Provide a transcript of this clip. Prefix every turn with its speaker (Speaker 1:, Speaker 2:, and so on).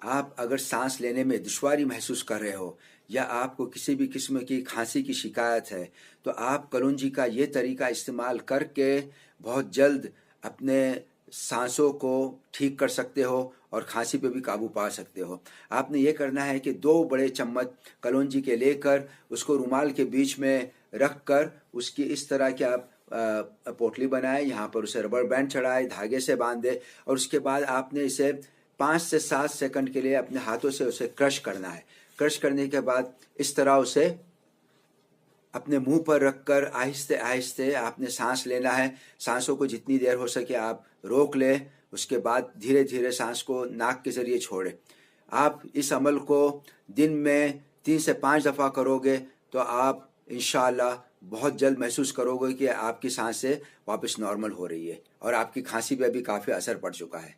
Speaker 1: आप अगर सांस लेने में दुश्वारी महसूस कर रहे हो या आपको किसी भी किस्म की खांसी की शिकायत है, तो आप कलौंजी का ये तरीका इस्तेमाल करके बहुत जल्द अपने सांसों को ठीक कर सकते हो और खांसी पे भी काबू पा सकते हो। आपने ये करना है कि 2 बड़े चम्मच कलौंजी के लेकर उसको रुमाल के बीच में रख कर उसकी इस तरह की आप पोटली बनाए, यहाँ पर उसे रबर बैंड चढ़ाए, धागे से बांधे और उसके बाद आपने इसे 5 से 7 सेकंड के लिए अपने हाथों से उसे क्रश करना है। क्रश करने के बाद इस तरह उसे अपने मुंह पर रखकर आहिस्ते आहिस्ते आपने सांस लेना है। सांसों को जितनी देर हो सके आप रोक लें, उसके बाद धीरे धीरे सांस को नाक के जरिए छोड़ें। आप इस अमल को दिन में 3 से 5 दफ़ा करोगे तो आप इंशाअल्लाह बहुत जल्द महसूस करोगे कि आपकी सांसें वापस नॉर्मल हो रही है और आपकी खांसी पे भी काफ़ी असर पड़ चुका है।